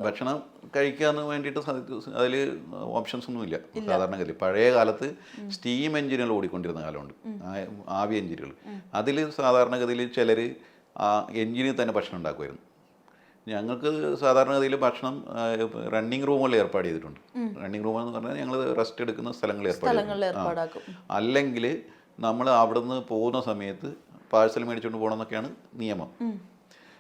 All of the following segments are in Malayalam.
ഭക്ഷണം കഴിക്കാന്ന് വേണ്ടിയിട്ട് അതിൽ ഓപ്ഷൻസ് ഒന്നുമില്ല സാധാരണഗതി. പഴയ കാലത്ത് സ്റ്റീം എഞ്ചിനുകൾ ഓടിക്കൊണ്ടിരുന്ന കാലമുണ്ട്, ആവി എഞ്ചിനുകൾ. അതിൽ സാധാരണഗതിയിൽ ചിലർ ആ എഞ്ചിനിൽ തന്നെ ഭക്ഷണം ഉണ്ടാക്കുമായിരുന്നു. ഞങ്ങൾക്ക് സാധാരണഗതിയിൽ ഭക്ഷണം റണ്ണിങ് റൂമുകൾ ഏർപ്പാട് ചെയ്തിട്ടുണ്ട്. റണ്ണിങ് റൂം എന്ന് പറഞ്ഞാൽ ഞങ്ങൾ റെസ്റ്റ് എടുക്കുന്ന സ്ഥലങ്ങൾ ഏർപ്പാടാക്കും. അല്ലെങ്കിൽ നമ്മൾ അവിടുന്ന് പോകുന്ന സമയത്ത് പാഴ്സൽ മേടിച്ചുകൊണ്ട് പോകണമെന്നൊക്കെയാണ് നിയമം.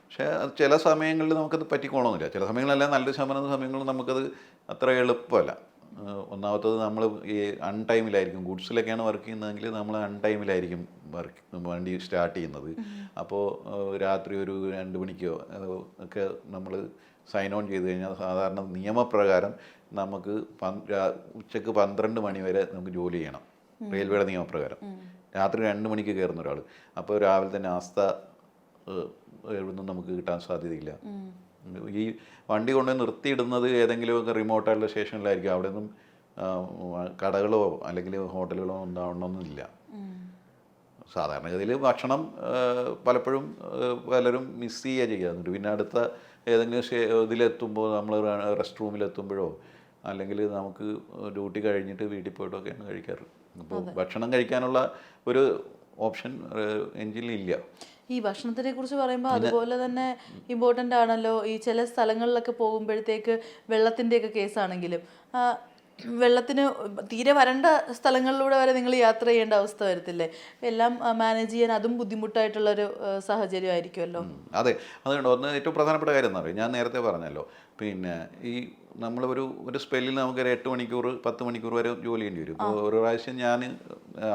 പക്ഷേ അത് ചില സമയങ്ങളിൽ നമുക്കത് പറ്റിക്കോണമെന്നില്ല. ചില സമയങ്ങളല്ല, നല്ല ശതമാനം സമയങ്ങളിൽ നമുക്കത് അത്ര എളുപ്പമല്ല. ഒന്നാമത്തത് നമ്മൾ ഈ അൺടൈമിലായിരിക്കും. ഗുഡ്സിലൊക്കെയാണ് വർക്ക് ചെയ്യുന്നതെങ്കിൽ നമ്മൾ അൺടൈമിലായിരിക്കും വണ്ടി സ്റ്റാർട്ട് ചെയ്യുന്നത്. അപ്പോൾ രാത്രി ഒരു 2 മണിക്കോ ഒക്കെ നമ്മൾ സൈൻ ഓൺ ചെയ്ത് കഴിഞ്ഞാൽ സാധാരണ നിയമപ്രകാരം നമുക്ക് ഉച്ചക്ക് 12 മണി വരെ നമുക്ക് ജോലി ചെയ്യണം, റെയിൽവേയുടെ നിയമപ്രകാരം. രാത്രി 2 മണിക്ക് കയറുന്ന ഒരാൾ അപ്പോൾ രാവിലെ തന്നെ ആസ്ഥ എവിടുന്നും നമുക്ക് കിട്ടാൻ സാധ്യതയില്ല. ഈ വണ്ടി കൊണ്ട് നിർത്തിയിടുന്നത് ഏതെങ്കിലുമൊക്കെ റിമോട്ടായിട്ടുള്ള സ്റ്റേഷനിലായിരിക്കും. അവിടെ നിന്നും കടകളോ അല്ലെങ്കിൽ ഹോട്ടലുകളോ ഉണ്ടാവണമെന്നില്ല. സാധാരണഗതിയിൽ ഭക്ഷണം പലപ്പോഴും പലരും മിസ് ചെയ്യാറുണ്ട്. പിന്നെ അടുത്ത ഏതെങ്കിലും ഇതിലെത്തുമ്പോൾ നമ്മൾ റെസ്റ്റ് റൂമിലെത്തുമ്പോഴോ അല്ലെങ്കിൽ നമുക്ക് ഡ്യൂട്ടി കഴിഞ്ഞിട്ട് വീട്ടിൽ പോയിട്ടൊക്കെയാണ് കഴിക്കാറ്. അപ്പോൾ ഭക്ഷണം കഴിക്കാനുള്ള ഒരു ഓപ്ഷൻ എഞ്ചിനിലില്ല. ഈ ഭക്ഷണത്തിനെ കുറിച്ച് പറയുമ്പോൾ അതുപോലെ തന്നെ ഇമ്പോർട്ടൻ്റ് ആണല്ലോ ഈ ചില സ്ഥലങ്ങളിലൊക്കെ പോകുമ്പോഴത്തേക്ക് വെള്ളത്തിൻ്റെയൊക്കെ കേസാണെങ്കിലും വെള്ളത്തിന് തീരെ വരണ്ട സ്ഥലങ്ങളിലൂടെ വരെ നിങ്ങൾ യാത്ര ചെയ്യേണ്ട അവസ്ഥ വരത്തില്ലേ? എല്ലാം മാനേജ് ചെയ്യാൻ അതും ബുദ്ധിമുട്ടായിട്ടുള്ളൊരു സാഹചര്യമായിരിക്കുമല്ലോ. അതെ, അതുകൊണ്ട് ഒന്ന് ഏറ്റവും പ്രധാനപ്പെട്ട കാര്യം എന്ന് പറയും, ഞാൻ നേരത്തെ പറഞ്ഞല്ലോ, പിന്നെ ഈ നമ്മൾ ഒരു സ്പെല്ലിൽ നമുക്ക് 8 മണിക്കൂർ 10 മണിക്കൂർ വരെ ജോലി ചെയ്യേണ്ടി വരും. ഇപ്പോൾ ഒരു പ്രാവശ്യം ഞാൻ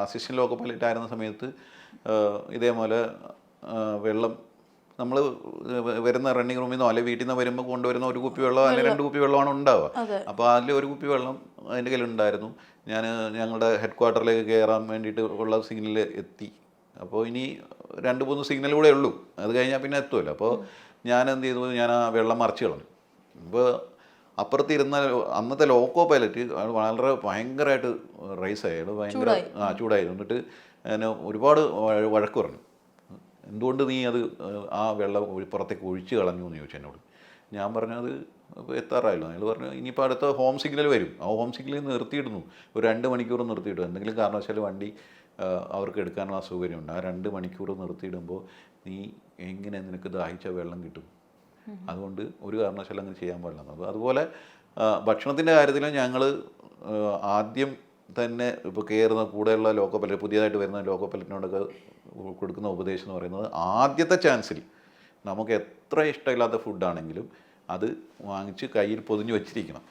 അസിസ്റ്റൻറ്റ് ലോക്കോ പൈലറ്റ് ആയിരുന്ന സമയത്ത് ഇതേപോലെ വെള്ളം നമ്മൾ വരുന്ന റണ്ണിങ് റൂമിൽ നിന്നോ അല്ലെങ്കിൽ വീട്ടിൽ നിന്ന് വരുമ്പോൾ കൊണ്ടുവരുന്ന ഒരു കുപ്പി വെള്ളം അല്ലെങ്കിൽ 2 കുപ്പി വെള്ളമാണ് ഉണ്ടാവുക. അപ്പോൾ അതിൽ ഒരു കുപ്പി വെള്ളം അതിൻ്റെ കയ്യിലുണ്ടായിരുന്നു. ഞങ്ങളുടെ ഹെഡ് ക്വാർട്ടറിലേക്ക് കയറാൻ വേണ്ടിയിട്ട് ഉള്ള സിഗ്നൽ എത്തി. അപ്പോൾ ഇനി 2-3 സിഗ്നൽ കൂടെ ഉള്ളൂ, അത് കഴിഞ്ഞാൽ പിന്നെ എത്തുമല്ലോ. അപ്പോൾ ഞാൻ എന്ത് ചെയ്തു, ഞാൻ ആ വെള്ളം മറിച്ച് കളഞ്ഞു. അപ്പോൾ അപ്പുറത്തിരുന്ന അന്നത്തെ ലോക്കോ പൈലറ്റ് വളരെ ഭയങ്കരമായിട്ട് റൈസായി, ഭയങ്കര ചൂടായി. എന്നിട്ട് എന്നെ ഒരുപാട് വഴക്ക് പറഞ്ഞു. എന്തുകൊണ്ട് നീ അത് ആ വെള്ളം പുറത്തേക്ക് ഒഴിച്ച് കളഞ്ഞു എന്ന് ചോദിച്ചു എന്നോട്. ഞാൻ പറഞ്ഞത് എത്താറായല്ലോ. അയാൾ പറഞ്ഞു ഇനിയിപ്പോൾ അടുത്ത ഹോം സിഗ്നൽ വരും, ആ ഹോം സിഗ്നലിൽ നിർത്തിയിടുന്നു, ഒരു 2 മണിക്കൂർ നിർത്തിയിടും. എന്തെങ്കിലും കാരണവശാൽ വണ്ടി അവർക്ക് എടുക്കാനുള്ള അസൗകര്യമുണ്ട്. ആ 2 മണിക്കൂർ നിർത്തിയിടുമ്പോൾ നീ എങ്ങനെ നിനക്ക് ദാഹിച്ച വെള്ളം കിട്ടും? അതുകൊണ്ട് ഒരു കാരണവശാലും അങ്ങനെ ചെയ്യാൻ പാടില്ല. അപ്പോൾ അതുപോലെ ഭക്ഷണത്തിൻ്റെ കാര്യത്തിൽ ഞങ്ങൾ ആദ്യം തന്നെ ഇപ്പോൾ കയറുന്ന കൂടെയുള്ള ലോക്കോ പൈലറ്റ്, പുതിയതായിട്ട് വരുന്ന ലോക്കോ പൈലറ്റിനോടൊക്കെ കൊടുക്കുന്ന ഉപദേശം എന്ന് പറയുന്നത്, ആദ്യത്തെ ചാൻസിൽ നമുക്ക് എത്ര ഇഷ്ടമില്ലാത്ത ഫുഡാണെങ്കിലും അത് വാങ്ങിച്ച് കയ്യിൽ പൊതിഞ്ഞ് വെച്ചിരിക്കണം.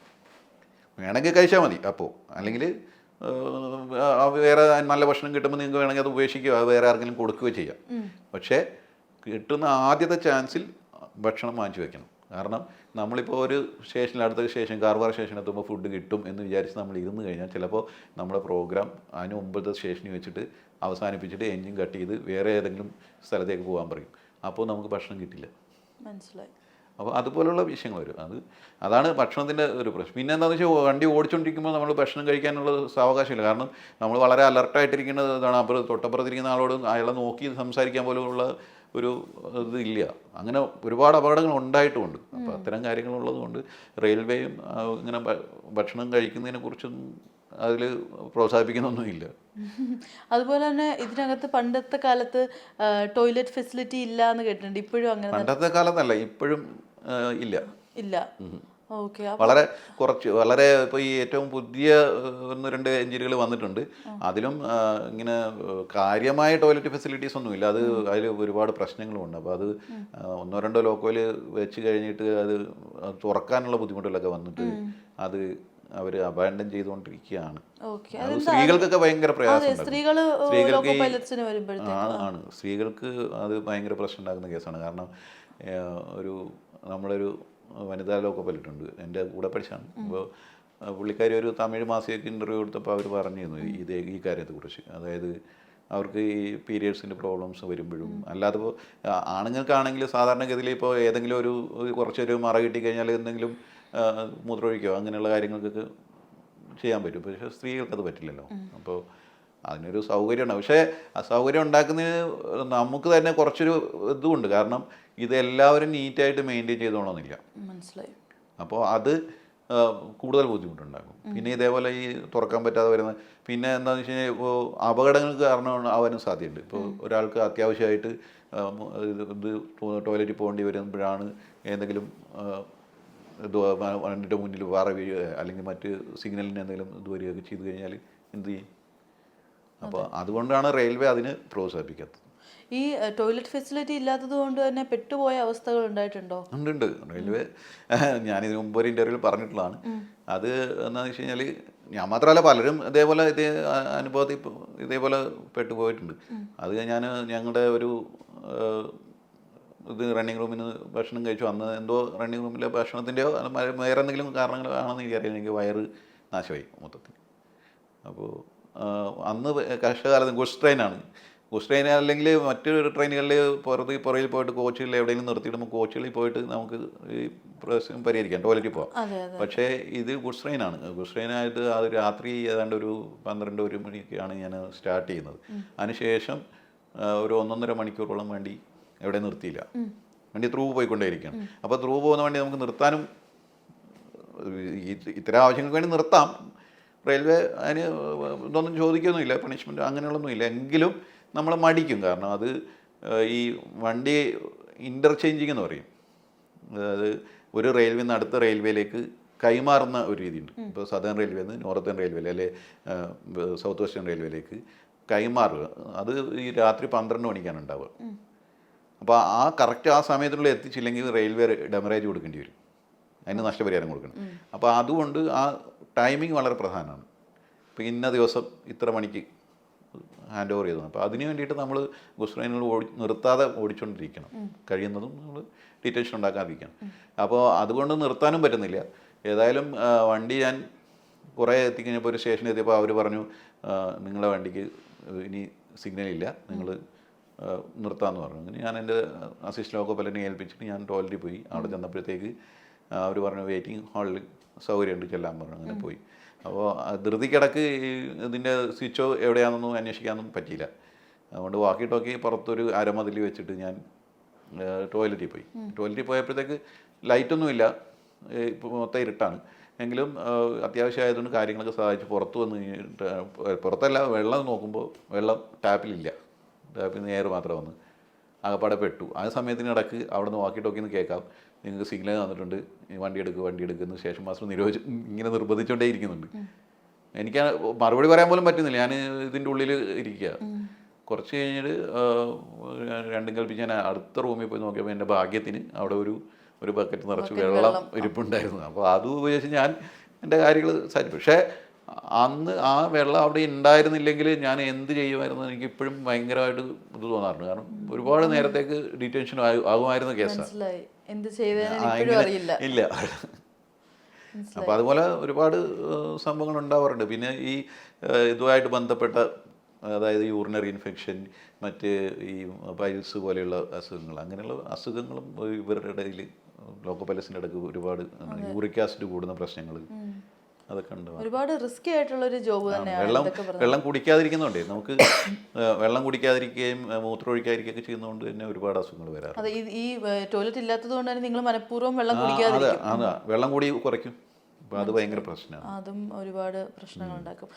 വേണമെങ്കിൽ കഴിച്ചാൽ മതി അപ്പോൾ, അല്ലെങ്കിൽ വേറെ നല്ല ഭക്ഷണം കിട്ടുമ്പോൾ നിങ്ങൾക്ക് വേണമെങ്കിൽ അത് ഉപേക്ഷിക്കുക, അത് വേറെ ആർക്കെങ്കിലും കൊടുക്കുകയോ ചെയ്യാം. പക്ഷേ കിട്ടുന്ന ആദ്യത്തെ ചാൻസിൽ ഭക്ഷണം വാങ്ങിച്ച് വെക്കണം. കാരണം നമ്മളിപ്പോൾ ഒരു സ്റ്റേഷനിൽ അടുത്ത സ്റ്റേഷൻ കാർവാർ സ്റ്റേഷൻ എത്തുമ്പോൾ ഫുഡ് കിട്ടും എന്ന് വിചാരിച്ച് നമ്മൾ ഇരുന്ന് കഴിഞ്ഞാൽ ചിലപ്പോൾ നമ്മുടെ പ്രോഗ്രാം അതിന് മുമ്പത്തെ സ്റ്റേഷനിൽ വെച്ചിട്ട് അവസാനിപ്പിച്ചിട്ട് എൻജിൻ കട്ട് ചെയ്ത് വേറെ ഏതെങ്കിലും സ്ഥലത്തേക്ക് പോകാൻ പറയും. അപ്പോൾ നമുക്ക് ഭക്ഷണം കിട്ടില്ല. മനസ്സിലായി. അപ്പോൾ അതുപോലുള്ള വിഷയങ്ങൾ വരും. അതാണ് ഭക്ഷണത്തിൻ്റെ ഒരു പ്രശ്നം. പിന്നെ എന്താണെന്ന് വെച്ചാൽ വണ്ടി ഓടിച്ചുകൊണ്ടിരിക്കുമ്പോൾ നമ്മൾ ഭക്ഷണം കഴിക്കാനുള്ള സാവകാശമില്ല. കാരണം നമ്മൾ വളരെ അലർട്ടായിട്ടിരിക്കുന്നത് ഇതാണ്. തൊട്ടപ്പുറത്തിരിക്കുന്ന ആളോട് അയാളെ നോക്കി സംസാരിക്കാൻ പോലുള്ള ഒരു ഇതില്ല. അങ്ങനെ ഒരുപാട് അപകടങ്ങൾ ഉണ്ടായിട്ടുമുണ്ട്. അപ്പോൾ അത്തരം കാര്യങ്ങളുള്ളത് കൊണ്ട് റെയിൽവേയും ഇങ്ങനെ ഭക്ഷണം കഴിക്കുന്നതിനെ കുറിച്ചൊന്നും അതിൽ പ്രോത്സാഹിപ്പിക്കുന്നൊന്നുമില്ല. അതുപോലെ തന്നെ ഇതിനകത്ത് പണ്ടത്തെ കാലത്ത് ടോയ്ലറ്റ് ഫെസിലിറ്റി ഇല്ല എന്ന് കേട്ടിട്ടുണ്ട്. ഇപ്പോഴും അങ്ങനെ? പണ്ടത്തെ കാലത്തല്ല, ഇപ്പോഴും ഇല്ല. വളരെ ഇപ്പോൾ ഈ ഏറ്റവും പുതിയ 1-2 എഞ്ചിനുകൾ വന്നിട്ടുണ്ട്. അതിലും ഇങ്ങനെ കാര്യമായ ടോയ്ലറ്റ് ഫെസിലിറ്റീസ് ഒന്നുമില്ല. അതിൽ ഒരുപാട് പ്രശ്നങ്ങളുമുണ്ട്. അപ്പോൾ അത് 1-2 ലോക്കോയിൽ വെച്ച് കഴിഞ്ഞിട്ട് അത് തുറക്കാനുള്ള ബുദ്ധിമുട്ടുകളൊക്കെ വന്നിട്ട് അത് അവർ അബാൻഡൻ ചെയ്തുകൊണ്ടിരിക്കുകയാണ്. സ്ത്രീകൾക്കൊക്കെ ഭയങ്കര പ്രയാസം. സ്ത്രീകൾക്ക് അത് ഭയങ്കര പ്രശ്നം ഉണ്ടാക്കുന്ന കേസാണ്. കാരണം നമ്മളൊരു വനിതാ ലോക്കോ പൈലറ്റ് ഉണ്ട്, എൻ്റെ കൂടെ പഠിച്ചാണ്. അപ്പോൾ പുള്ളിക്കാരി ഒരു തമിഴ് മാസികയ്ക്ക് ഇൻ്റർവ്യൂ കൊടുത്തപ്പോൾ അവർ പറഞ്ഞിരുന്നു ഈ കാര്യത്തെക്കുറിച്ച്. അതായത് അവർക്ക് ഈ പീരിയഡ്സിൻ്റെ പ്രോബ്ലംസ് വരുമ്പോഴും അല്ലാതെ ഇപ്പോൾ ആണുങ്ങൾക്കാണെങ്കിൽ സാധാരണഗതിയിൽ ഇപ്പോൾ ഏതെങ്കിലും കുറച്ചൊരു മറ കിട്ടിക്കഴിഞ്ഞാൽ എന്തെങ്കിലും മൂത്രമൊഴിക്കോ അങ്ങനെയുള്ള കാര്യങ്ങൾക്കൊക്കെ ചെയ്യാൻ പറ്റും. പക്ഷേ സ്ത്രീകൾക്കത് പറ്റില്ലല്ലോ. അപ്പോൾ അതിനൊരു സൗകര്യമുണ്ട്. പക്ഷേ ആ സൗകര്യം ഉണ്ടാക്കുന്നതിന് നമുക്ക് തന്നെ കുറച്ചൊരു ഇതുമുണ്ട്. കാരണം ഇതെല്ലാവരും നീറ്റായിട്ട് മെയിൻറ്റെയിൻ ചെയ്തോണമെന്നില്ല. മനസ്സിലായി. അപ്പോൾ അത് കൂടുതൽ ബുദ്ധിമുട്ടുണ്ടാകും. പിന്നെ ഇതേപോലെ ഈ തുറക്കാൻ പറ്റാതെ വരുന്ന പിന്നെ എന്താണെന്ന് വെച്ച് കഴിഞ്ഞാൽ ഇപ്പോൾ അപകടങ്ങൾക്ക് കാരണമാണ് ആവാനും സാധ്യതയുണ്ട്. ഇപ്പോൾ ഒരാൾക്ക് അത്യാവശ്യമായിട്ട് ഇത് ടോയ്ലറ്റിൽ പോകേണ്ടി വരുമ്പോഴാണ് എന്തെങ്കിലും ഇത് വണ്ടിയുടെ മുന്നിൽ വാറ വീഴുക അല്ലെങ്കിൽ മറ്റ് സിഗ്നലിന് എന്തെങ്കിലും ഇത് വരികയൊക്കെ ചെയ്തു കഴിഞ്ഞാൽ എന്ത് ചെയ്യും? അപ്പോൾ അതുകൊണ്ടാണ് റെയിൽവേ അതിന് പ്രോത്സാഹിപ്പിക്കാത്തത്. ഈ ടോയ്ലറ്റ് ഫെസിലിറ്റി ഇല്ലാത്തത് കൊണ്ട് തന്നെ പെട്ടുപോയ അവസ്ഥകൾ ഉണ്ടായിട്ടുണ്ടോ? ഉണ്ട്. റെയിൽവേ ഞാനിതിന് മുമ്പ് ഒരു ഇൻ്റർവ്യൂവിൽ പറഞ്ഞിട്ടുള്ളതാണ്. അത് എന്താണെന്ന് വെച്ച് കഴിഞ്ഞാൽ ഞാൻ മാത്രമല്ല പലരും ഇതേപോലെ അനുഭവത്തിൽ ഇതേപോലെ പെട്ടുപോയിട്ടുണ്ട്. അത് ഞങ്ങളുടെ ഒരു ഇത് റണ്ണിങ് റൂമിൽ നിന്ന് ഭക്ഷണം കഴിച്ചു. അന്ന് എന്തോ റണ്ണിങ് റൂമിലെ ഭക്ഷണത്തിൻ്റെയോ വേറെ എന്തെങ്കിലും കാരണങ്ങളാണെന്ന് എനിക്കറിയാം. എനിക്ക് വയറ് നാശമായി മൊത്തത്തിൽ. അപ്പോൾ അന്ന് കഷ്ടകാലത്ത് ഗുഡ്സ് ട്രെയിനാണ്. ഗുഡ്സ് ട്രെയിൻ അല്ലെങ്കിൽ മറ്റൊരു ട്രെയിനുകളിൽ പുറകിൽ പോയിട്ട് കോച്ചുകളിൽ എവിടെയെങ്കിലും നിർത്തിയിടുമ്പോൾ കോച്ചുകളിൽ പോയിട്ട് നമുക്ക് ഈ പ്രശ്നം പരിഹരിക്കാം, ടോയ്ലറ്റിൽ പോകാം. പക്ഷേ ഇത് ഗുഡ്സ് ട്രെയിനാണ്. ഗുഡ്സ് ട്രെയിനായിട്ട് അത് രാത്രി ഏതാണ്ട് ഒരു 12-1 മണിക്കാണ് ഞാൻ സ്റ്റാർട്ട് ചെയ്യുന്നത്. അതിനുശേഷം ഒരു 1.5 മണിക്കൂറോളം വണ്ടി എവിടെ നിർത്തിയില്ല. വണ്ടി ത്രൂ പോയിക്കൊണ്ടേയിരിക്കുകയാണ്. അപ്പോൾ ത്രൂ പോകുന്ന വണ്ടി നമുക്ക് നിർത്താനും ഇത്തരം ആവശ്യങ്ങൾക്ക് വേണ്ടി നിർത്താം. റെയിൽവേ അതിന് ഇതൊന്നും ചോദിക്കൊന്നുമില്ല, പണിഷ്മെൻറ്റ് അങ്ങനെയുള്ളൊന്നുമില്ല. എങ്കിലും നമ്മൾ മടിക്കും. കാരണം അത് ഈ വണ്ടി ഇൻ്റർചേഞ്ചിങ് എന്ന് പറയും. അതായത് ഒരു റെയിൽവേ നിന്ന് അടുത്ത റെയിൽവേയിലേക്ക് കൈമാറുന്ന ഒരു രീതിയുണ്ട്. ഇപ്പോൾ സദേൺ റെയിൽവേ നിന്ന് നോർത്തേൺ റെയിൽവേയിൽ അല്ലെ സൗത്ത് വെസ്റ്റേൺ റെയിൽവേയിലേക്ക് കൈമാറുക. അത് ഈ രാത്രി 12 മണിക്കാണ് ഉണ്ടാവുക. അപ്പോൾ കറക്റ്റ് ആ സമയത്തിനുള്ളിൽ എത്തിച്ചില്ലെങ്കിൽ റെയിൽവേ ഡെമറേജ് കൊടുക്കേണ്ടി വരും. അതിന് നഷ്ടപരിഹാരം കൊടുക്കണം. അപ്പോൾ അതുകൊണ്ട് ആ ടൈമിങ് വളരെ പ്രധാനമാണ്. ഇപ്പോൾ ഇന്ന ദിവസം ഇത്ര മണിക്ക് ഹാൻഡ് ഓവർ ചെയ്തു. അപ്പോൾ അതിന് വേണ്ടിയിട്ട് നമ്മൾ ഗുഡ്സ് ട്രെയിനുകൾ നിർത്താതെ ഓടിച്ചുകൊണ്ടിരിക്കണം. കഴിയുന്നതും നമ്മൾ ഡീറ്റൻഷൻ ഉണ്ടാക്കാതിരിക്കണം. അപ്പോൾ അതുകൊണ്ട് നിർത്താനും പറ്റുന്നില്ല. ഏതായാലും വണ്ടി ഞാൻ കുറേ എത്തിക്കഴിഞ്ഞപ്പോൾ ഒരു സ്റ്റേഷനിൽ എത്തിയപ്പോൾ അവർ പറഞ്ഞു, നിങ്ങളുടെ വണ്ടിക്ക് ഇനി സിഗ്നലില്ല, നിങ്ങൾ നിർത്താമെന്ന് പറഞ്ഞു. അങ്ങനെ ഞാൻ എൻ്റെ അസിസ്റ്റന്റ് ലോക്കോ പൈലറ്റിനെ ഏൽപ്പിച്ചിട്ട് ഞാൻ ടോയ്ലറ്റിൽ പോയി. അവിടെ ചെന്നപ്പോഴത്തേക്ക് അവർ പറഞ്ഞു വെയിറ്റിംഗ് ഹാളിൽ സൗകര്യമുണ്ട് ചെല്ലാൻ പറഞ്ഞു. അങ്ങനെ പോയി. അപ്പോൾ ധൃതിക്കിടക്ക് ഇതിൻ്റെ സ്വിച്ചോ എവിടെയാണെന്നൊന്നും അന്വേഷിക്കാനൊന്നും പറ്റിയില്ല. അതുകൊണ്ട് വാക്കി ടോക്കി പുറത്തൊരു അരമതിൽ വെച്ചിട്ട് ഞാൻ ടോയ്ലറ്റിൽ പോയി. ടോയ്ലറ്റിൽ പോയപ്പോഴത്തേക്ക് ലൈറ്റൊന്നുമില്ല, ഇപ്പോൾ മൊത്തം ഇരുട്ടാണ്. എങ്കിലും അത്യാവശ്യമായതുകൊണ്ട് കാര്യങ്ങളൊക്കെ സഹായിച്ച് പുറത്ത് വന്ന് കഴിഞ്ഞിട്ട് പുറത്തല്ല വെള്ളം നോക്കുമ്പോൾ വെള്ളം ടാപ്പിലില്ല. ടാപ്പിൽ നിന്ന് എയർ മാത്രം വന്ന് ആകപ്പാടെ പെട്ടു. ആ സമയത്തിനിടക്ക് അവിടെ നിന്ന് വാക്കി ടോക്കിന്ന് കേൾക്കാം, നിങ്ങൾക്ക് സിഗ്നൽ തന്നിട്ടുണ്ട്, വണ്ടി എടുക്കുന്ന ശേഷം മാസം ഇങ്ങനെ നിർബന്ധിച്ചുകൊണ്ടേ ഇരിക്കുന്നുണ്ട്. എനിക്ക് മറുപടി പറയാൻ പോലും പറ്റുന്നില്ല. ഞാൻ ഇതിൻ്റെ ഉള്ളിൽ ഇരിക്കുക. കുറച്ച് കഴിഞ്ഞിട്ട് രണ്ടും കൽപ്പിച്ച് ഞാൻ അടുത്ത റൂമിൽ പോയി നോക്കിയപ്പോൾ എൻ്റെ ഭാഗ്യത്തിന് അവിടെ ഒരു ബക്കറ്റ് നിറച്ച് വെള്ളം ഇരിപ്പുണ്ടായിരുന്നു. അപ്പോൾ അത് ഉപയോഗിച്ച് ഞാൻ എൻ്റെ കാര്യങ്ങൾ സാധിച്ചു. പക്ഷേ അന്ന് ആ വെള്ളം അവിടെ ഉണ്ടായിരുന്നില്ലെങ്കിൽ ഞാൻ എന്ത് ചെയ്യുമായിരുന്നു എനിക്ക് ഇപ്പോഴും ഭയങ്കരമായിട്ട് ഇത് തോന്നാറുണ്ട്. കാരണം ഒരുപാട് നേരത്തേക്ക് ഡീറ്റൻഷൻ ആകുമായിരുന്ന കേസാണ്. ഇല്ല. അപ്പോൾ അതുപോലെ ഒരുപാട് സംഭവങ്ങൾ ഉണ്ടാവാറുണ്ട്. പിന്നെ ഈ ഇതുമായിട്ട് ബന്ധപ്പെട്ട അതായത് യൂറിനറി ഇൻഫെക്ഷൻ, മറ്റ് ഈ പൈൽസ് പോലെയുള്ള അസുഖങ്ങൾ, അങ്ങനെയുള്ള അസുഖങ്ങളും ഇവരുടെ ഇടയിൽ ലോക്കോ പൈലറ്റ്സിൻ്റെ ഇടയ്ക്ക് ഒരുപാട് യൂറിക് ആസിഡ് കൂടുന്ന പ്രശ്നങ്ങൾ അതൊക്കെ ഉണ്ടാവും. ഒരുപാട് റിസ്കി ആയിട്ടുള്ള ഒരു ജോബ് തന്നെയാണ്. വെള്ളം കുടിക്കാതിരിക്കുന്നതുകൊണ്ടേ നമുക്ക് വെള്ളം കുടിക്കാതിരിക്കുകയും മൂത്രം ഒഴിക്കാതിരിക്കുകയൊക്കെ ചെയ്യുന്നതുകൊണ്ട് തന്നെ ഒരുപാട് അസുഖങ്ങൾ വരാറ്. അതെ, ഈ ടോയ്ലറ്റ് ഇല്ലാത്തത് കൊണ്ട് തന്നെ നിങ്ങൾ മനഃപൂർവ്വം വെള്ളം കുടിക്കാതിരിക്കും. അതാ വെള്ളം കൂടി കുറയ്ക്കും. അപ്പോൾ അത് ഭയങ്കര പ്രശ്നമാണ്. അതും ഒരുപാട് പ്രശ്നങ്ങൾ ഉണ്ടാക്കും.